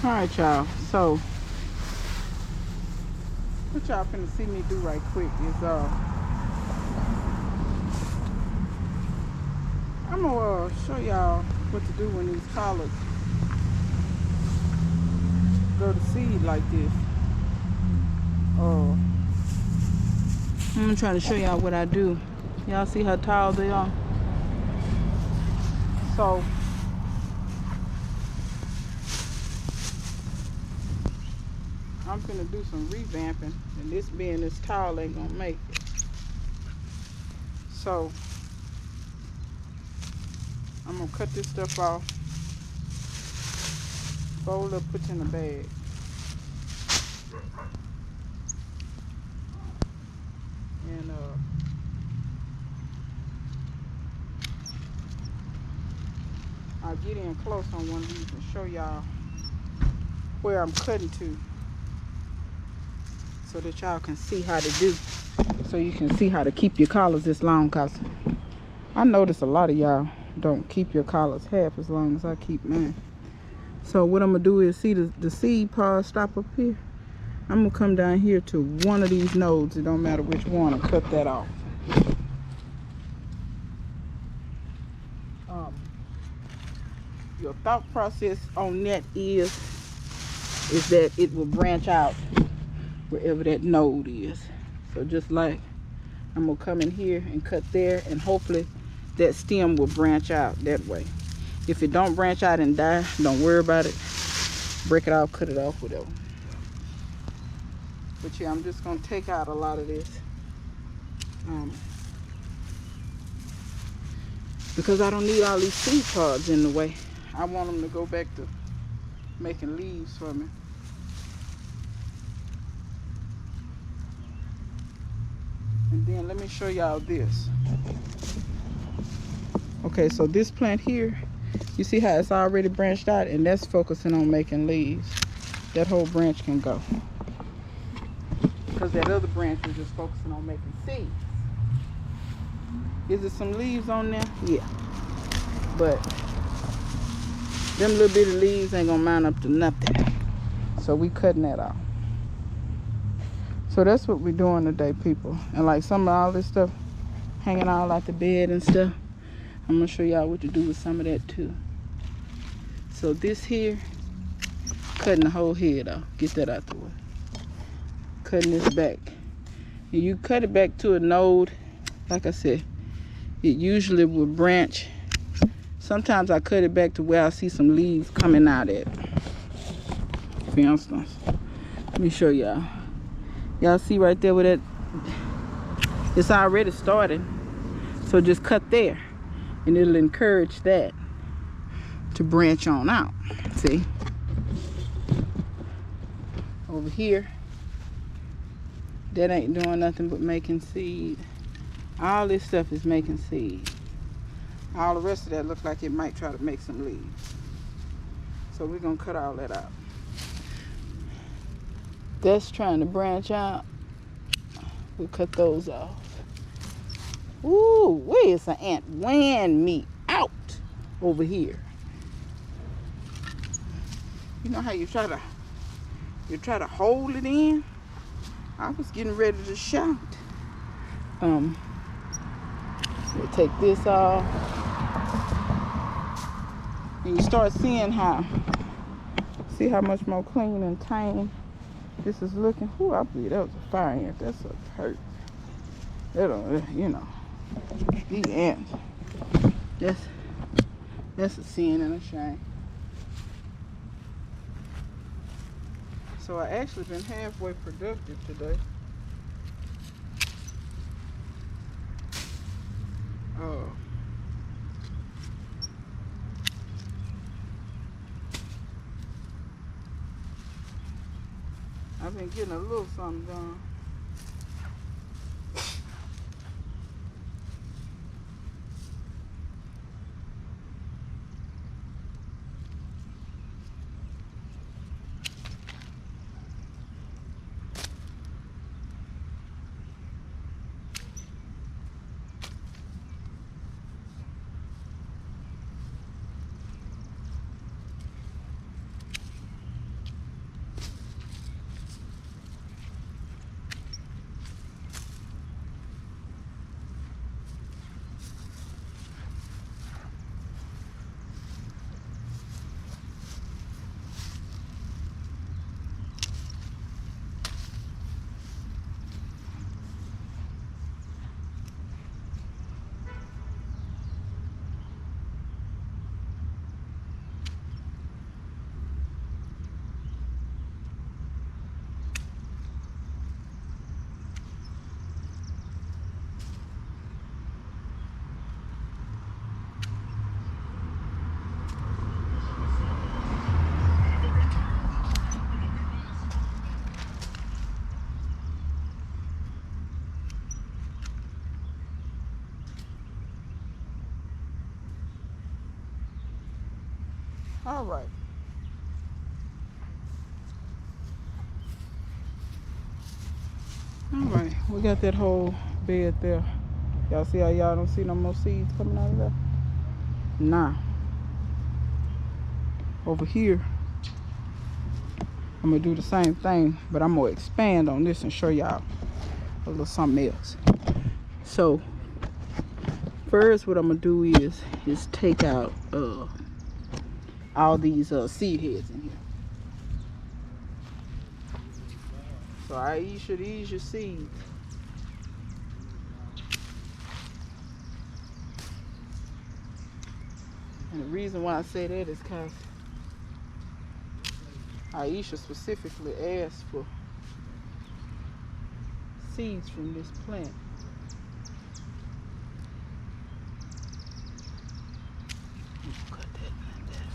Alright, y'all. So, what y'all finna see me do right quick is, I'm gonna show y'all what to do when these collards go to seed like this. I'm gonna try to show y'all what I do. Y'all see how tall they are? So, I'm finna do some revamping, and this being this tall ain't gonna make it. So, I'm gonna cut this stuff off, fold up, put it in a bag. And I'll get in close on one of these and show y'all where I'm cutting to, so that y'all can see how to do, so you can see how to keep your collars this long, cause I notice a lot of y'all don't keep your collars half as long as I keep mine. So what I'm gonna do is, see the seed pod stop up here? I'm gonna come down here to one of these nodes, it don't matter which one, and cut that off. Your thought process on that is that it will branch out wherever that node is. So just like I'm gonna come in here and cut there, and hopefully that stem will branch out that way. If it don't branch out and die, don't worry about it. Break it off, cut it off, whatever. But yeah, I'm just gonna take out a lot of this because I don't need all these seed pods in the way. I want them to go back to making leaves for me. And then let me show y'all this. Okay, so this plant here, you see how it's already branched out, and that's focusing on making leaves. That whole branch can go, because that other branch is just focusing on making seeds. Is there some leaves on there? Yeah, but them little bitty leaves ain't gonna mount up to nothing, so we cutting that off. So that's what we're doing today, people. And like some of all this stuff hanging all out the bed and stuff, I'm gonna show y'all what to do with some of that too. So this here, cutting the whole head off. Get that out the way. Cutting this back. And you cut it back to a node, like I said, it usually will branch. Sometimes I cut it back to where I see some leaves coming out at. For instance, let me show y'all. Y'all see right there where that, it's already started. So just cut there, and it'll encourage that to branch on out. See? Over here, that ain't doing nothing but making seed. All this stuff is making seed. All the rest of that looks like it might try to make some leaves. So we're gonna cut all that out. That's trying to branch out. We'll cut those off. Ooh, where's an ant weighing me out over here? You know how you try to hold it in? I was getting ready to shout. We'll take this off. And you start seeing see how much more clean and tame this is looking. Ooh, I believe that was a fire ant. That's a hurt. That don't, you know, these ants. That's a sin and a shame. So I actually been halfway productive today. I've been getting a little something done. All right. All right. We got that whole bed there. Y'all see how y'all don't see no more seeds coming out of there? Nah. Over here, I'm gonna do the same thing, but I'm gonna expand on this and show y'all a little something else. So first, what I'm gonna do is take out all these seed heads in here. So Aisha, these your seeds. And the reason why I say that is because Aisha specifically asked for seeds from this plant. Cut that like that.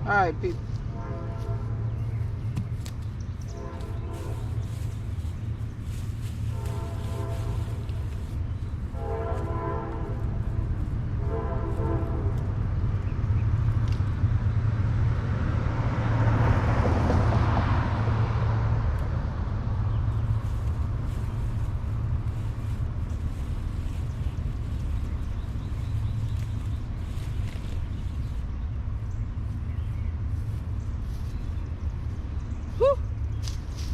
All right, people. Whew.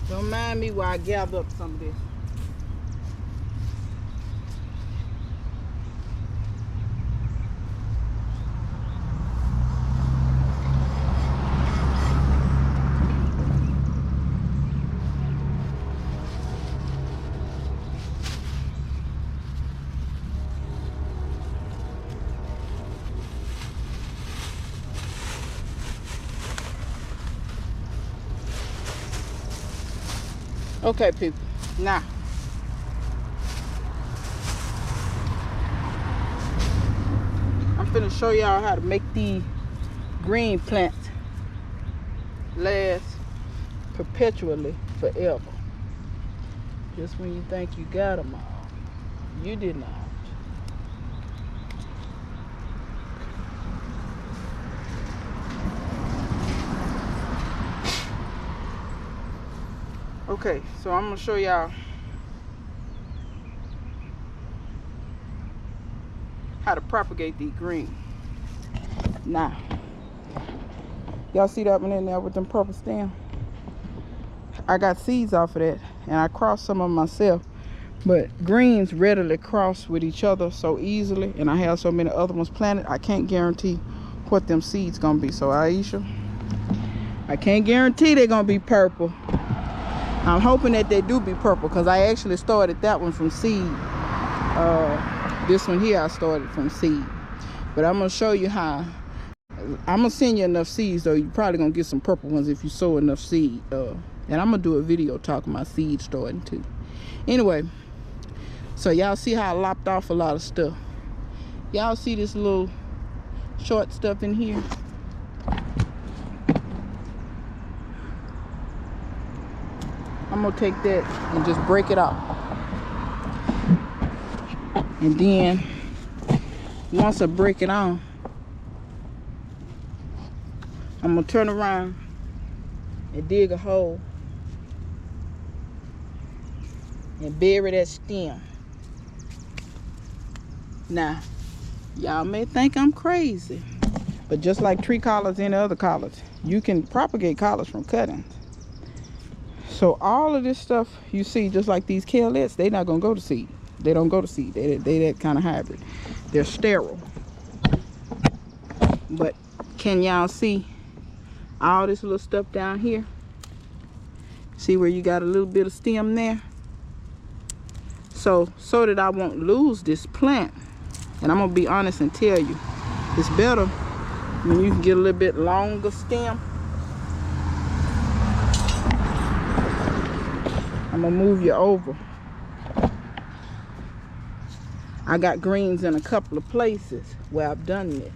Don't mind me while I gather up some of this. Okay, people. Now, I'm finna show y'all how to make these green plants last perpetually forever. Just when you think you got them all. You did not. Okay, so I'm gonna show y'all how to propagate these greens. Now, y'all see that one in there with them purple stems? I got seeds off of that, and I crossed some of them myself. But greens readily cross with each other so easily, and I have so many other ones planted, I can't guarantee what them seeds gonna be. So Aisha, I can't guarantee they're gonna be purple. I'm hoping that they do be purple, because I actually started that one from seed. This one here I started from seed. But I'm gonna show you how. I'm gonna send you enough seeds, though. You're probably gonna get some purple ones if you sow enough seed. And I'm gonna do a video talking about seed starting too. Anyway, so y'all see how I lopped off a lot of stuff. Y'all see this little short stuff in here? I'm gonna take that and just break it off. And then once I break it off, I'm gonna turn around and dig a hole and bury that stem. Now, y'all may think I'm crazy, but just like tree collards and other collards, you can propagate collards from cuttings. So all of this stuff you see, just like these collards, they're not gonna go to seed. They don't go to seed. They that kind of hybrid. They're sterile. But can y'all see all this little stuff down here? See where you got a little bit of stem there? So that I won't lose this plant, and I'm gonna be honest and tell you, it's better when you can get a little bit longer stem. I'm gonna move you over. I got greens in a couple of places where I've done this.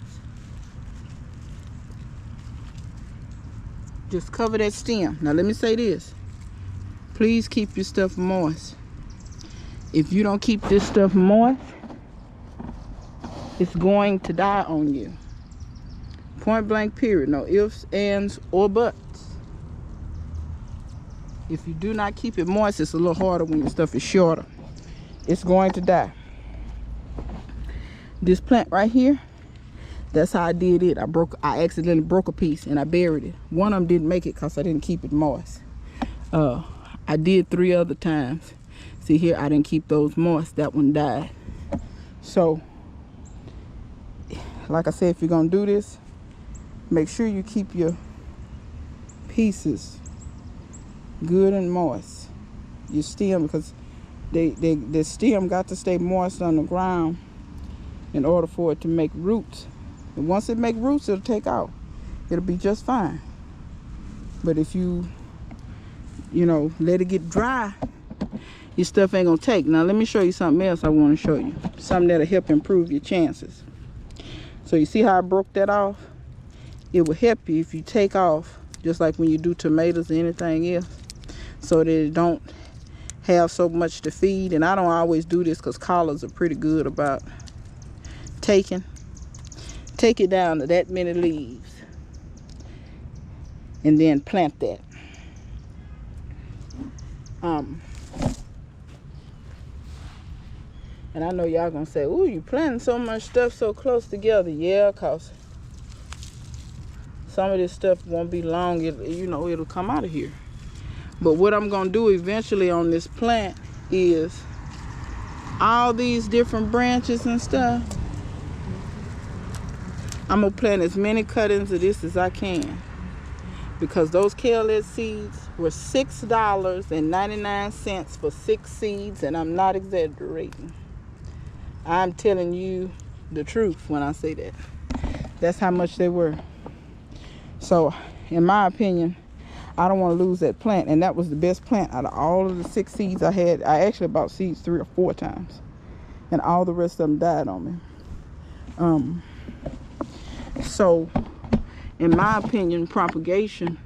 Just cover that stem. Now let me say this. Please keep your stuff moist. If you don't keep this stuff moist, it's going to die on you. Point blank period. No ifs, ands, or buts. If you do not keep it moist, it's a little harder when your stuff is shorter. It's going to die. This plant right here, that's how I did it. I accidentally broke a piece and I buried it. One of them didn't make it because I didn't keep it moist. I did 3 other times. See here, I didn't keep those moist. That one died. So, like I said, if you're gonna do this, make sure you keep your pieces good and moist. Your stem, because the stem got to stay moist on the ground in order for it to make roots. And once it makes roots, it'll take out. It'll be just fine. But if you let it get dry, your stuff ain't gonna take. Now let me show you something else I want to show you. Something that'll help improve your chances. So you see how I broke that off? It will help you if you take off, just like when you do tomatoes or anything else, so that it don't have so much to feed. And I don't always do this because collards are pretty good about taking. Take it down to that many leaves and then plant that. And I know y'all gonna say, ooh, you planting so much stuff so close together. Yeah, cause some of this stuff won't be long. It'll come out of here. But what I'm gonna do eventually on this plant is all these different branches and stuff, I'm gonna plant as many cuttings of this as I can, because those collards seeds were $6.99 for 6 seeds, and I'm not exaggerating. I'm telling you the truth when I say that. That's how much they were. So, in my opinion, I don't want to lose that plant, and that was the best plant out of all of the 6 seeds I had. I actually bought seeds 3 or 4 times, and all the rest of them died on me. So, in my opinion, propagation,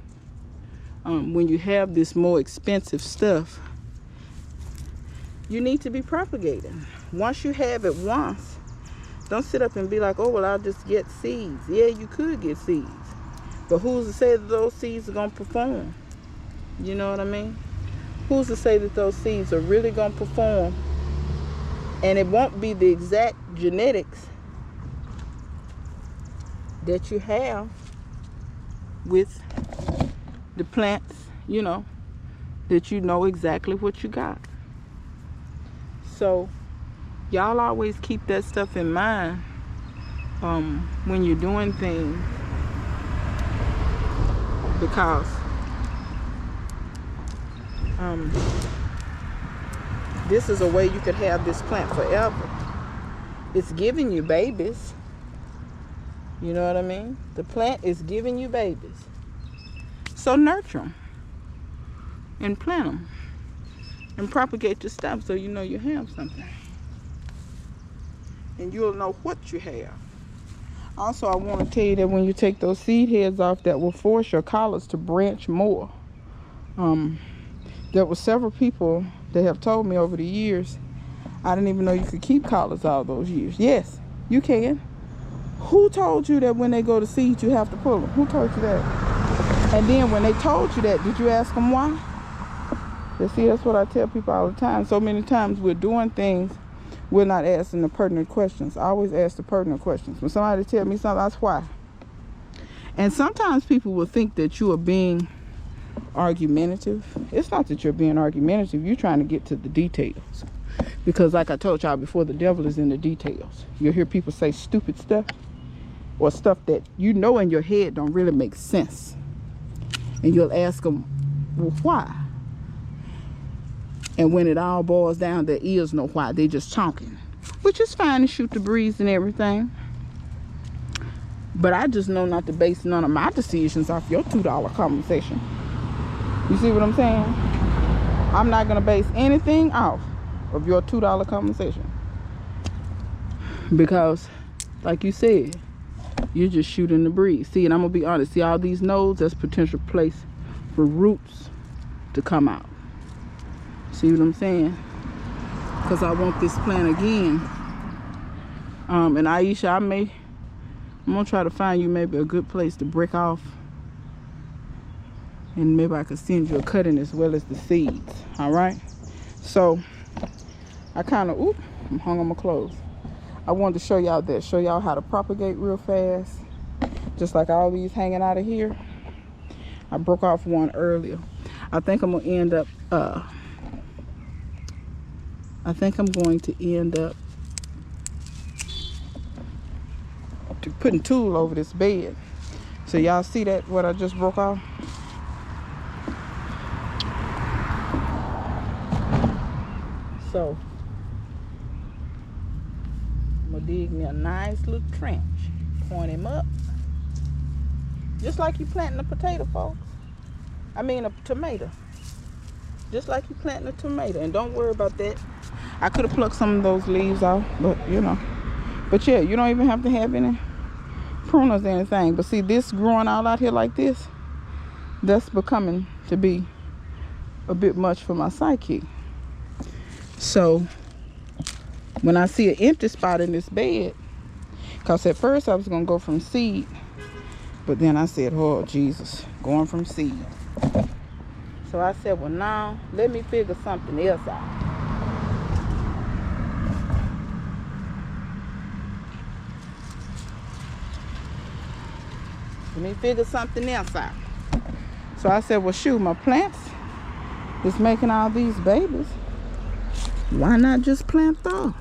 when you have this more expensive stuff, you need to be propagating. once you have it once, don't sit up and be like, oh, well, I'll just get seeds. Yeah, you could get seeds. But who's to say that those seeds are going to perform? You know what I mean? Who's to say that those seeds are really going to perform? And it won't be the exact genetics that you have with the plants, you know, that you know exactly what you got. So y'all always keep that stuff in mind when you're doing things, because this is a way you could have this plant forever. It's giving you babies. You know what I mean? The plant is giving you babies. So nurture them and plant them and propagate your stuff so you know you have something. And you'll know what you have. Also, I want to tell you that when you take those seed heads off, that will force your collards to branch more. There were several people that have told me over the years, I didn't even know you could keep collards all those years. Yes, you can. Who told you that when they go to seed, you have to pull them? Who told you that? And then when they told you that, did you ask them why? You see, that's what I tell people all the time. So many times we're doing things, we're not asking the pertinent questions. I always ask the pertinent questions. When somebody tells me something, that's why. And sometimes people will think that you are being argumentative. It's not that you're being argumentative. You're trying to get to the details. Because like I told y'all before, the devil is in the details. You'll hear people say stupid stuff, or stuff that you know in your head don't really make sense. And you'll ask them, well, why? And when it all boils down, there is no why. They just talking, which is fine to shoot the breeze and everything. But I just know not to base none of my decisions off your $2 conversation. You see what I'm saying? I'm not going to base anything off of your $2 conversation. Because, like you said, you're just shooting the breeze. See, and I'm going to be honest. See all these nodes? That's potential place for roots to come out. See what I'm saying? Because I want this plant again. And Aisha, I'm going to try to find you maybe a good place to break off. And maybe I could send you a cutting as well as the seeds. Alright? So, I kind of, I'm hung on my clothes. I wanted to show y'all that. Show y'all how to propagate real fast. Just like all these hanging out of here. I broke off one earlier. I think I'm going to end up, putting tulle over this bed. So y'all see that, what I just broke off? So, I'm going to dig me a nice little trench. Point him up. Just like you planting a potato, folks. I mean a tomato. Just like you planting a tomato. And don't worry about that. I could have plucked some of those leaves off, but you know. But yeah, you don't even have to have any pruners or anything. But see, this growing all out here like this, that's becoming to be a bit much for my psyche. So when I see an empty spot in this bed, because at first I was going to go from seed, but then I said, oh Jesus, going from seed. So I said, well now let me figure something else out. Let me figure something else out. So I said, well shoot, my plants is making all these babies. Why not just plant those?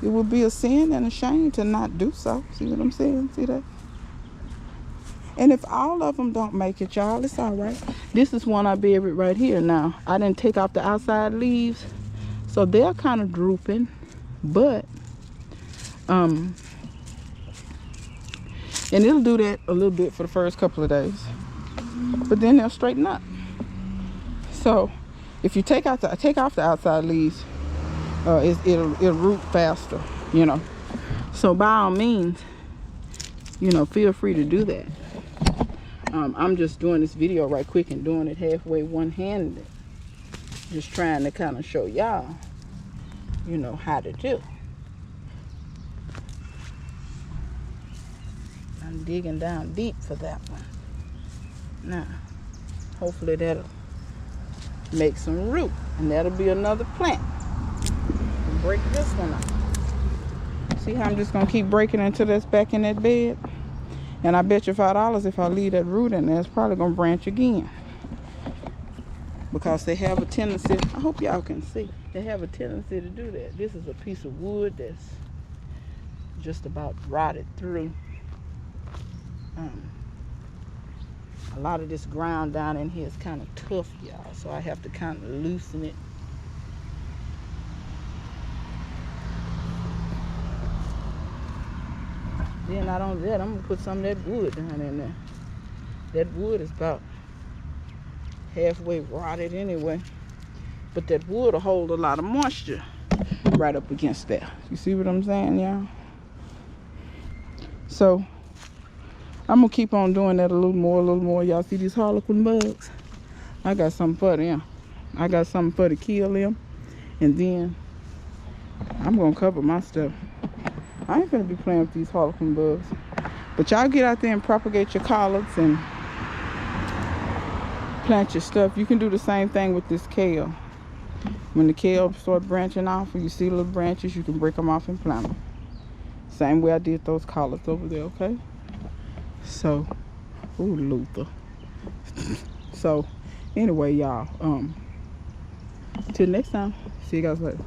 It would be a sin and a shame to not do so. See what I'm saying? See that? And if all of them don't make it, y'all, it's all right. This is one I buried right here now. I didn't take off the outside leaves, so they're kind of drooping. But, and it'll do that a little bit for the first couple of days. But then they'll straighten up. So, if you take off the outside leaves, it'll root faster, you know. So by all means, you know, feel free to do that. I'm just doing this video right quick and doing it halfway one-handed. Just trying to kind of show y'all you know, how to do. I'm digging down deep for that one. Now, hopefully that'll make some root, and that'll be another plant. Break this one up. See how I'm just gonna keep breaking until that's back in that bed? And I bet you $5 if I leave that root in there, it's probably gonna branch again. Because they have a tendency, I hope y'all can see, they have a tendency to do that. This is a piece of wood that's just about rotted through. A lot of this ground down in here is kind of tough, y'all, so I have to kind of loosen it. Then not only that, I'm gonna put some of that wood down in there. That wood is about halfway rotted anyway, but that wood will hold a lot of moisture right up against there. You see what I'm saying, y'all? So I'm gonna keep on doing that a little more. Y'all see these harlequin bugs? I got something for them. I got something for to kill them, and then I'm gonna cover my stuff. I ain't gonna be playing with these harlequin bugs. But y'all get out there and propagate your collards and plant your stuff. You can do the same thing with this kale. When the kale start branching off, and you see little branches, you can break them off and plant them. Same way I did those collards over there, okay? So, ooh, Luther. So, anyway, y'all, till next time. See you guys later.